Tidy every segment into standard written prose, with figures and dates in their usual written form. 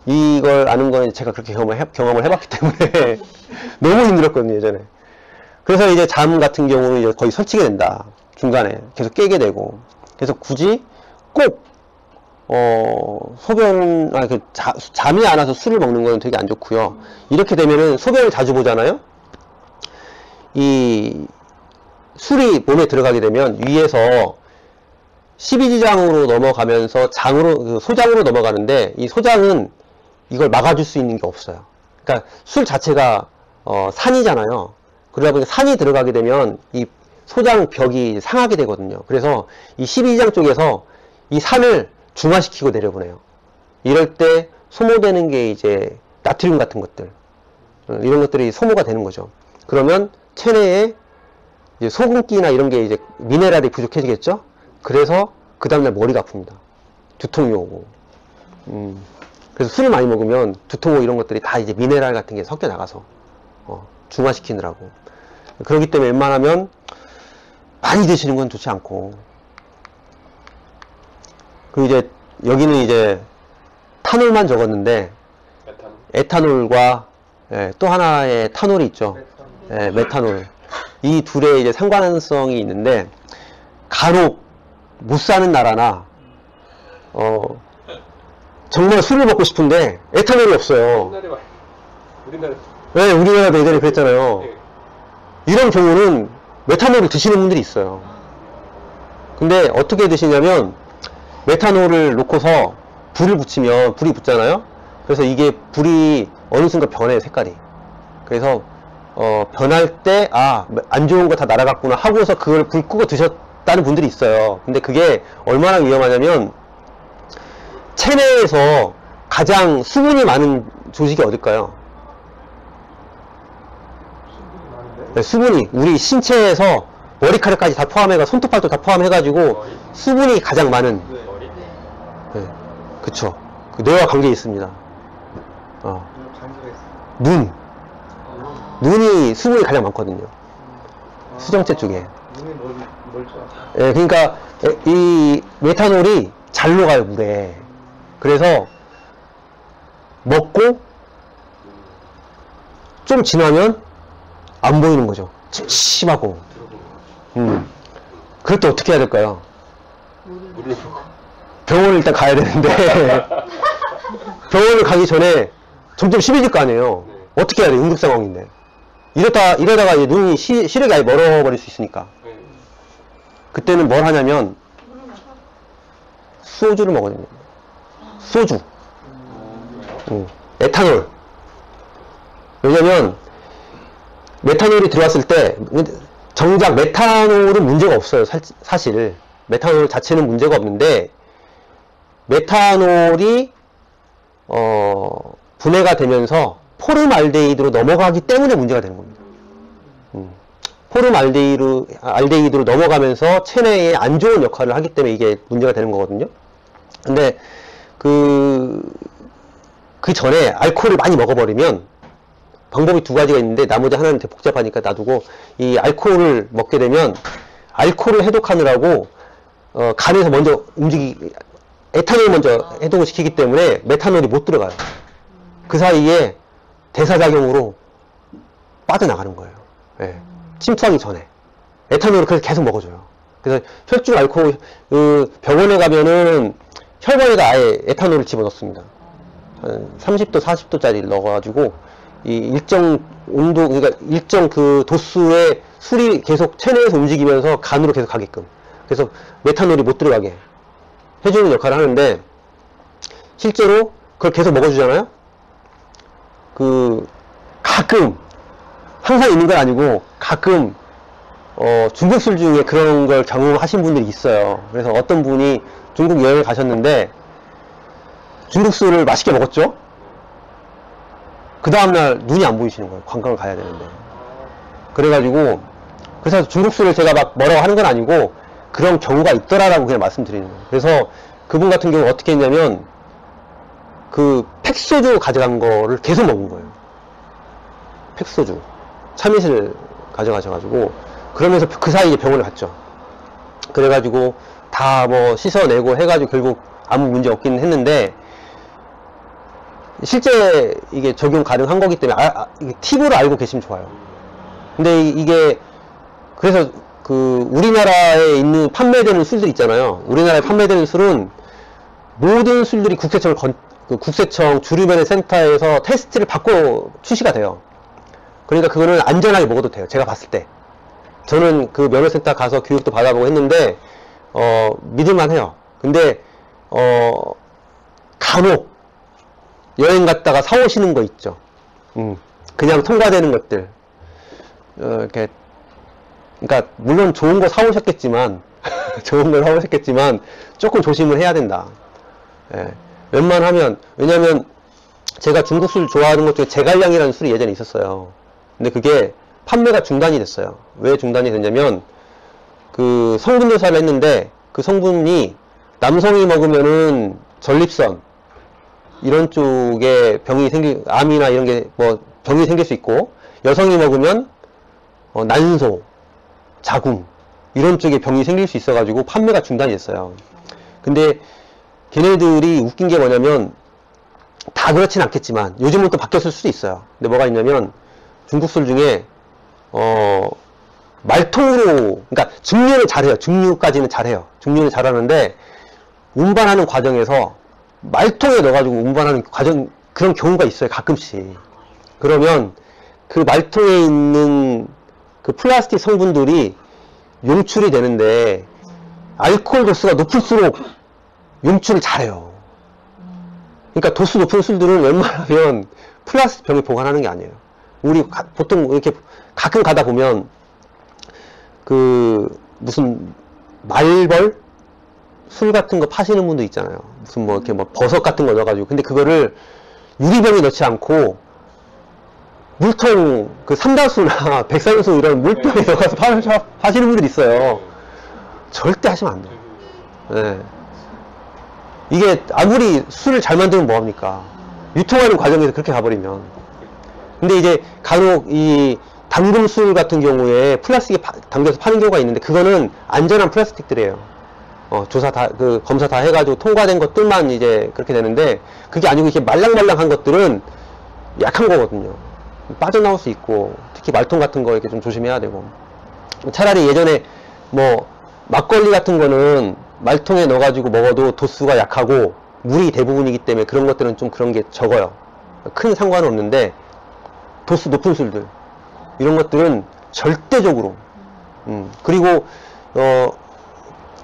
이걸 아는 거는 제가 그렇게 경험을 해봤기 때문에 너무 힘들었거든요, 예전에. 그래서 이제 잠 같은 경우는 이제 거의 설치게 된다. 중간에 계속 깨게 되고. 그래서 굳이 꼭 잠이 안 와서 술을 먹는 거는 되게 안 좋고요. 이렇게 되면은 소변을 자주 보잖아요. 이 술이 몸에 들어가게 되면 위에서 12지장으로 넘어가면서 소장으로 넘어가는데, 이 소장은 이걸 막아줄 수 있는 게 없어요. 그러니까 술 자체가 산이잖아요. 그러다 보니까 산이 들어가게 되면 이 소장 벽이 상하게 되거든요. 그래서 이 12지장 쪽에서 이 산을 중화시키고 내려보내요. 이럴 때 소모되는 게 이제 나트륨 같은 것들, 이런 것들이 소모가 되는 거죠. 그러면 체내에 이제 소금기나 이런 게 이제 미네랄이 부족해지겠죠. 그래서 그 다음날 머리가 아픕니다. 두통이 오고. 그래서 술을 많이 먹으면 두통 이런 것들이 다 이제 미네랄 같은 게 섞여 나가서 중화시키느라고. 그렇기 때문에 웬만하면 많이 드시는 건 좋지 않고. 그리고 이제 여기는 이제 타놀만 적었는데 에탄올과 또 하나의 타놀이 있죠. 메탄올. 이 둘의 이제 상관성이 있는데, 간혹 못 사는 나라나 정말 술을 먹고 싶은데 에탄올이 없어요. 우리나라도 예전에 그랬잖아요. 이런 경우는 메탄올을 드시는 분들이 있어요. 근데 어떻게 드시냐면, 메탄올을 놓고서 불을 붙이면 불이 붙잖아요. 그래서 이게 불이 어느 순간 변해요, 색깔이. 그래서 변할 때 안 좋은 거 다 날아갔구나 하고서 그걸 불 끄고 드셨다는 분들이 있어요. 근데 그게 얼마나 위험하냐면, 체내에서 가장 수분이 많은 조직이 어딜까요? 수분이 우리 신체에서 머리카락까지 다 포함해가 손톱 발톱 다 포함해가지고 수분이 가장 많은. 그쵸. 그 뇌와 관계 있습니다. 눈이 수분이 가장 많거든요. 수정체 쪽에. 그러니까 이 메탄올이 잘 녹아요, 물에. 그래서 먹고 좀 지나면 안 보이는 거죠. 찜찜하고. 그럴 때 어떻게 해야 될까요? 병원을 일단 가야 되는데 병원을 가기 전에 점점 심해질 거 아니에요. 어떻게 해야 돼요? 응급 상황인데. 이러다가 이제 눈이 시력이 아예 멀어버릴 수 있으니까. 그때는 뭘 하냐면 소주를 먹어야 됩니다. 소주. 에탄올. 왜냐면 메탄올이 들어왔을 때 정작 메탄올은 문제가 없어요. 사실 메탄올 자체는 문제가 없는데, 메탄올이 분해가 되면서 포름알데히드로 넘어가기 때문에 문제가 되는 겁니다. 포름알데히드로 넘어가면서 체내에 안 좋은 역할을 하기 때문에 이게 문제가 되는 거거든요. 근데 그 전에 알코올을 많이 먹어버리면 방법이 두 가지가 있는데, 나머지 하나는 되게 복잡하니까 놔두고, 이 알코올을 먹게 되면 알코올을 해독하느라고 간에서 먼저 에탄올 먼저 해독을 시키기 때문에 메탄올이 못 들어가요. 그 사이에 대사작용으로 빠져나가는 거예요. 침투하기 전에. 에탄올을 그래서 계속 먹어줘요. 그래서 혈중 알코올, 병원에 가면은 혈관에다 아예 에탄올을 집어넣습니다. 한 30도, 40도짜리를 넣어가지고, 이 일정 온도, 그러니까 일정 그 도수의 술이 계속 체내에서 움직이면서 간으로 계속 가게끔. 그래서 메탄올이 못 들어가게 해주는 역할을 하는데, 실제로 그걸 계속 먹어주잖아요? 가끔, 항상 있는 건 아니고, 가끔, 중국 술 중에 그런 걸 경험하신 분들이 있어요. 그래서 어떤 분이 중국 여행을 가셨는데, 중국 술을 맛있게 먹었죠? 그 다음날 눈이 안 보이시는 거예요. 관광을 가야 되는데. 그래가지고, 그래서 중국 술을 제가 막 뭐라고 하는 건 아니고, 그런 경우가 있더라라고 그냥 말씀드리는 거예요. 그래서 그분 같은 경우 어떻게 했냐면, 팩소주 가져간 거를 계속 먹은 거예요. 팩소주. 참이슬 가져가셔가지고, 그러면서 그 사이에 병원을 갔죠. 그래가지고, 다 뭐 씻어내고 해가지고 결국 아무 문제 없긴 했는데, 실제 이게 적용 가능한 거기 때문에 이게 팁으로 알고 계시면 좋아요. 근데 이게 그래서 그 우리나라에 있는 판매되는 술들 있잖아요. 우리나라에 판매되는 술은 모든 술들이 국세청 주류면허 센터에서 테스트를 받고 출시가 돼요. 그러니까 그거는 안전하게 먹어도 돼요. 제가 봤을 때. 저는 그 면허센터 가서 교육도 받아보고 했는데, 믿을만 해요. 근데, 간혹, 여행 갔다가 사오시는 거 있죠. 그냥 통과되는 것들. 이렇게, 그러니까, 물론 좋은 거 사오셨겠지만, 좋은 걸 사오셨겠지만, 조금 조심을 해야 된다. 예. 웬만하면, 왜냐면, 제가 중국 술 좋아하는 것 중에 제갈량이라는 술이 예전에 있었어요. 근데 그게 판매가 중단이 됐어요. 왜 중단이 됐냐면 그 성분 조사를 했는데 그 성분이 남성이 먹으면은 전립선 이런 쪽에 병이 암이나 이런 게 뭐 병이 생길 수 있고, 여성이 먹으면 난소, 자궁 이런 쪽에 병이 생길 수 있어가지고 판매가 중단이 됐어요. 근데 걔네들이 웃긴 게 뭐냐면, 다 그렇진 않겠지만 요즘은 또 바뀌었을 수도 있어요. 근데 뭐가 있냐면 중국 술 중에 말통으로, 그러니까 증류를 잘해요. 증류까지는 잘해요. 증류는 잘하는데 운반하는 과정에서 말통에 넣어가지고 운반하는 과정, 그런 경우가 있어요. 가끔씩. 그러면 그 말통에 있는 그 플라스틱 성분들이 용출이 되는데 알코올 도수가 높을수록 용출을 잘해요. 그러니까 도수 높은 술들은 웬만하면 플라스틱 병에 보관하는 게 아니에요. 우리 보통 이렇게 가끔 가다 보면 그 무슨 말벌 술 같은 거 파시는 분도 있잖아요. 무슨 뭐 이렇게 뭐 버섯 같은 거 넣어가지고. 근데 그거를 유리병에 넣지 않고 물통, 그 삼다수나 백산수 이런 물병에 넣어서 파시는 분들이 있어요. 절대 하시면 안 돼요. 네. 이게 아무리 술을 잘 만들면 뭐합니까? 유통하는 과정에서 그렇게 가버리면. 근데 이제 간혹 이 담금술 같은 경우에 플라스틱에 담겨서 파는 경우가 있는데, 그거는 안전한 플라스틱들이에요. 검사 다 해가지고 통과된 것들만 이제 그렇게 되는데, 그게 아니고 이렇게 말랑말랑한 것들은 약한 거거든요. 빠져나올 수 있고, 특히 말통 같은 거 이렇게 좀 조심해야 되고. 차라리 예전에 뭐 막걸리 같은 거는 말통에 넣어가지고 먹어도 도수가 약하고 물이 대부분이기 때문에 그런 것들은 좀 그런 게 적어요. 큰 상관은 없는데, 도수 높은 술들 이런 것들은 절대적으로. 그리고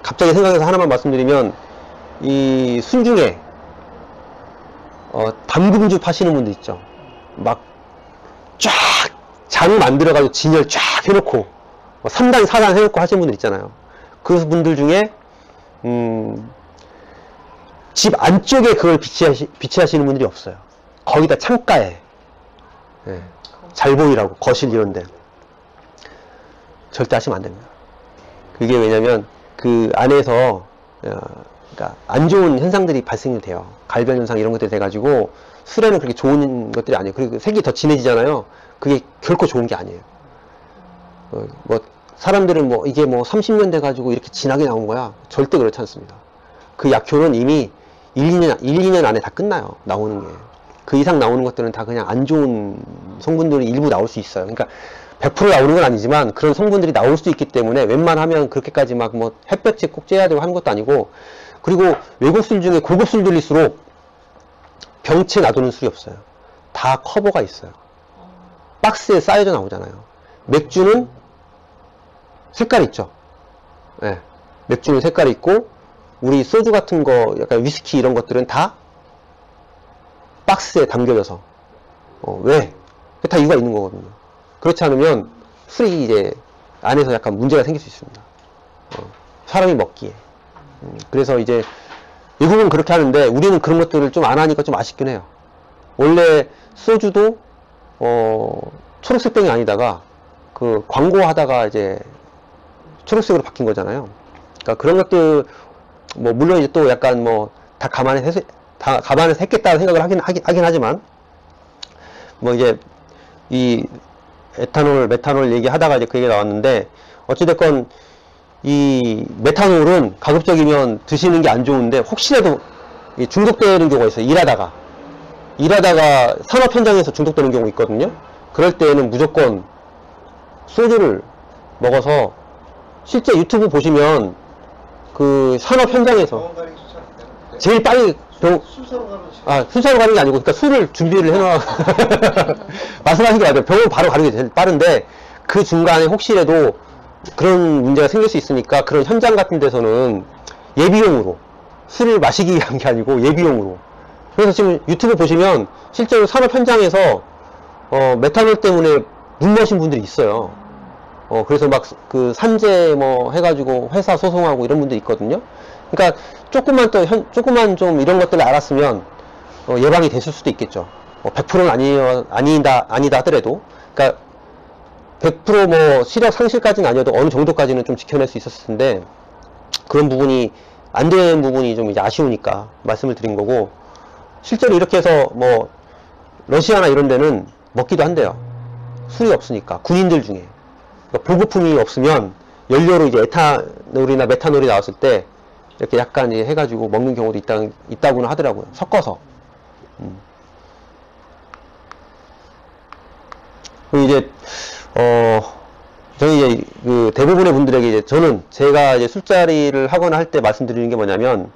갑자기 생각해서 하나만 말씀드리면, 이 술 중에 담금주 파시는 분들 있죠. 막 쫙 장 만들어가지고 진열 쫙 해놓고 3단 4단 해놓고 하시는 분들 있잖아요. 그 분들 중에 집 안쪽에 그걸 비치하시는 분들이 없어요. 거기다 창가에, 예, 잘 보이라고, 거실 이런데 절대 하시면 안 됩니다. 그게 왜냐면 그 안에서 그러니까 안 좋은 현상들이 발생이 돼요. 갈변 현상 이런 것들이 돼가지고 술에는 그렇게 좋은 것들이 아니에요. 그리고 색이 더 진해지잖아요. 그게 결코 좋은 게 아니에요. 뭐 사람들은 뭐 이게 뭐 30년 돼가지고 이렇게 진하게 나온 거야. 절대 그렇지 않습니다. 그 약효는 이미 1-2년 안에 다 끝나요. 나오는 게. 그 이상 나오는 것들은 다 그냥 안 좋은 성분들이 일부 나올 수 있어요. 그러니까 100% 나오는 건 아니지만 그런 성분들이 나올 수 있기 때문에 웬만하면 그렇게까지 막 뭐 햇볕에 꼭 쬐야 되고 하는 것도 아니고. 그리고 외국 술 중에 고급 술들일수록 병채 놔두는 술이 없어요. 다 커버가 있어요. 박스에 쌓여져 나오잖아요. 맥주는 색깔 있죠. 네. 맥주는 색깔이 있고, 우리 소주 같은 거, 약간 위스키 이런 것들은 다 박스에 담겨져서. 왜? 다 이유가 있는 거거든요. 그렇지 않으면 술이 이제 안에서 약간 문제가 생길 수 있습니다. 사람이 먹기에. 그래서 이제 외국은 그렇게 하는데 우리는 그런 것들을 좀 안 하니까 좀 아쉽긴 해요. 원래 소주도 초록색 병이 아니다가 그 광고하다가 이제 초록색으로 바뀐 거잖아요. 그러니까 그런 것들 뭐 물론 이제 또 약간 뭐 다 감안해서 했겠다는 생각을 하긴 하지만, 뭐 이제 이 에탄올, 메탄올 얘기하다가 이제 그 얘기 나왔는데, 어찌됐건 이 메탄올은 가급적이면 드시는 게 안 좋은데 혹시라도 중독되는 경우가 있어요. 일하다가 일하다가 산업 현장에서 중독되는 경우 있거든요. 그럴 때에는 무조건 소주를 먹어서, 실제 유튜브 보시면 그 산업 현장에서 제일 빨리 술 사러 가는 게 아니고, 그러니까 술을 준비를 해놔. 말씀하신 게 맞아요. 병원 바로 가는 게 제일 빠른데, 그 중간에 혹시라도 그런 문제가 생길 수 있으니까 그런 현장 같은 데서는 예비용으로 술을 마시기 위한 게 아니고 예비용으로. 그래서 지금 유튜브 보시면 실제로 산업 현장에서 메탄올 때문에 눈 머신 분들이 있어요. 그래서 막 그 산재 뭐 해가지고 회사 소송하고 이런 분들이 있거든요. 그러니까 조금만 좀 이런 것들을 알았으면 예방이 됐을 수도 있겠죠. 100%는 아니다 하더라도, 그러니까 100% 시력 상실까지는 아니어도 어느 정도까지는 좀 지켜낼 수 있었을 텐데, 그런 부분이 안 되는 부분이 좀 이제 아쉬우니까 말씀을 드린 거고, 실제로 이렇게 해서 뭐 러시아나 이런 데는 먹기도 한대요. 술이 없으니까, 군인들 중에. 그러니까 보급품이 없으면 연료로 이제 에탄올이나 메탄올이 나왔을 때 이렇게 약간 이제 해가지고 먹는 경우도 있다고는 하더라고요. 섞어서. 그리고 이제 저는 이제 그 대부분의 분들에게 이제 제가 이제 술자리를 하거나 할 때 말씀드리는 게 뭐냐면,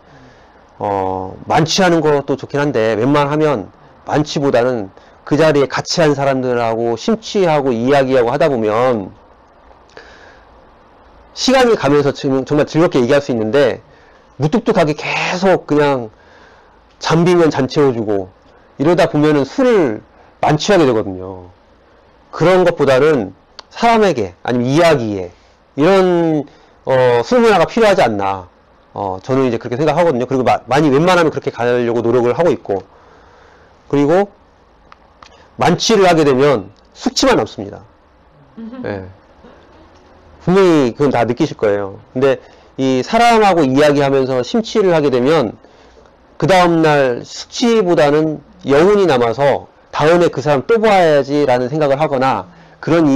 만취하는 것도 좋긴 한데, 웬만하면 만취보다는 그 자리에 같이 한 사람들하고 심취하고 이야기하고 하다 보면 시간이 가면서 정말 즐겁게 얘기할 수 있는데, 무뚝뚝하게 계속 그냥 잠비면 잠 채워주고 이러다 보면은 술을 만취하게 되거든요. 그런 것보다는 사람에게 아니면 이야기에 이런 술 문화가 필요하지 않나, 저는 이제 그렇게 생각하거든요. 그리고 많이 웬만하면 그렇게 가려고 노력을 하고 있고, 그리고 만취를 하게 되면 숙취만 남습니다. 네. 분명히 그건 다 느끼실 거예요. 근데 이 사람하고 이야기하면서 심취를 하게 되면 그 다음날 숙취보다는 여운이 남아서 다음에 그 사람 또 봐야지 라는 생각을 하거나, 그런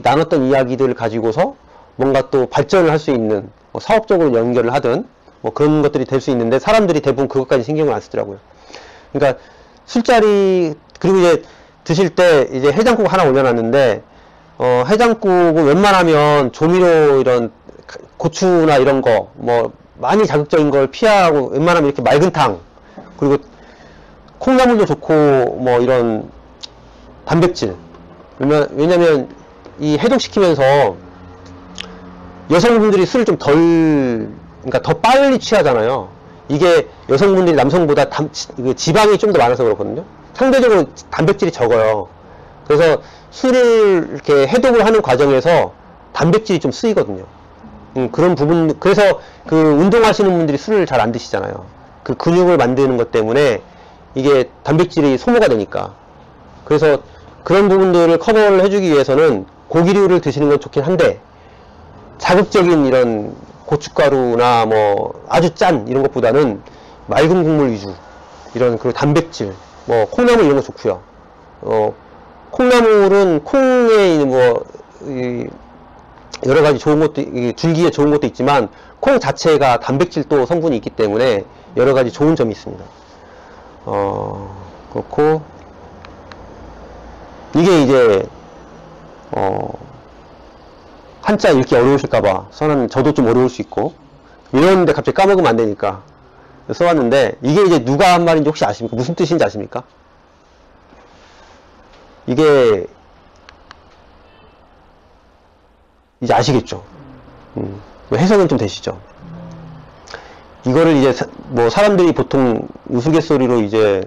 나눴던 이야기들을 가지고서 뭔가 또 발전을 할 수 있는, 뭐 사업적으로 연결을 하든 뭐 그런 것들이 될 수 있는데, 사람들이 대부분 그것까지 신경을 안 쓰더라고요. 그러니까 술자리, 그리고 이제 드실 때 이제 해장국 하나 올려놨는데, 해장국은 웬만하면 조미료 이런 고추나 이런 거 뭐 많이 자극적인 걸 피하고, 웬만하면 이렇게 맑은 탕, 그리고 콩나물도 좋고 뭐 이런 단백질, 왜냐면 이 해독시키면서 여성분들이 술을 좀 그러니까 더 빨리 취하잖아요. 이게 여성분들이 남성보다 지방이 좀 더 많아서 그렇거든요. 상대적으로 단백질이 적어요. 그래서 술을 이렇게 해독을 하는 과정에서 단백질이 좀 쓰이거든요. 그런 부분, 그래서 그 운동하시는 분들이 술을 잘 안 드시잖아요. 그 근육을 만드는 것 때문에 이게 단백질이 소모가 되니까. 그래서 그런 부분들을 커버를 해주기 위해서는 고기류를 드시는 건 좋긴 한데, 자극적인 이런 고춧가루나 뭐 아주 짠 이런 것보다는 맑은 국물 위주, 이런 그 단백질, 뭐 콩나물 이런 거 좋고요. 콩나물은 콩에 있는 뭐 여러 가지 좋은 것도, 줄기에 좋은 것도 있지만 콩 자체가 단백질도 성분이 있기 때문에 여러 가지 좋은 점이 있습니다. 그렇고, 이게 이제 한자 읽기 어려우실까봐 저도 좀 어려울 수 있고, 이런데 갑자기 까먹으면 안 되니까 써왔는데, 이게 이제 누가 한 말인지 혹시 아십니까? 무슨 뜻인지 아십니까? 이게 이제 아시겠죠? 해석은 좀 되시죠? 이거를 이제 뭐 사람들이 보통 우스갯소리로 이제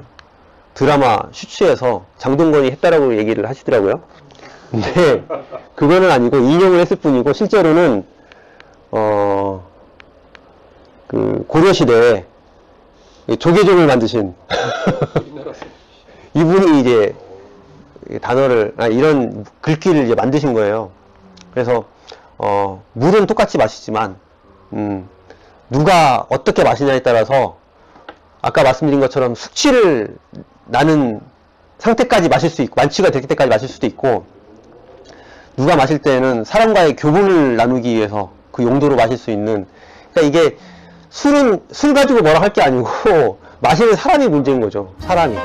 드라마 슈츠에서 장동건이 했다라고 얘기를 하시더라고요. 근데 그거는 아니고 인용을 했을 뿐이고, 실제로는 그 고려시대에 조계종을 만드신 이분이 이제 단어를, 이런 글귀를 이제 만드신 거예요. 그래서 물은 똑같이 마시지만 누가 어떻게 마시냐에 따라서 아까 말씀드린 것처럼 숙취를 나는 상태까지 마실 수 있고, 만취가 될 때까지 마실 수도 있고, 누가 마실 때는 사람과의 교분을 나누기 위해서 그 용도로 마실 수 있는, 그러니까 이게 술 가지고 뭐라 할 게 아니고 마시는 사람이 문제인 거죠. 사람이.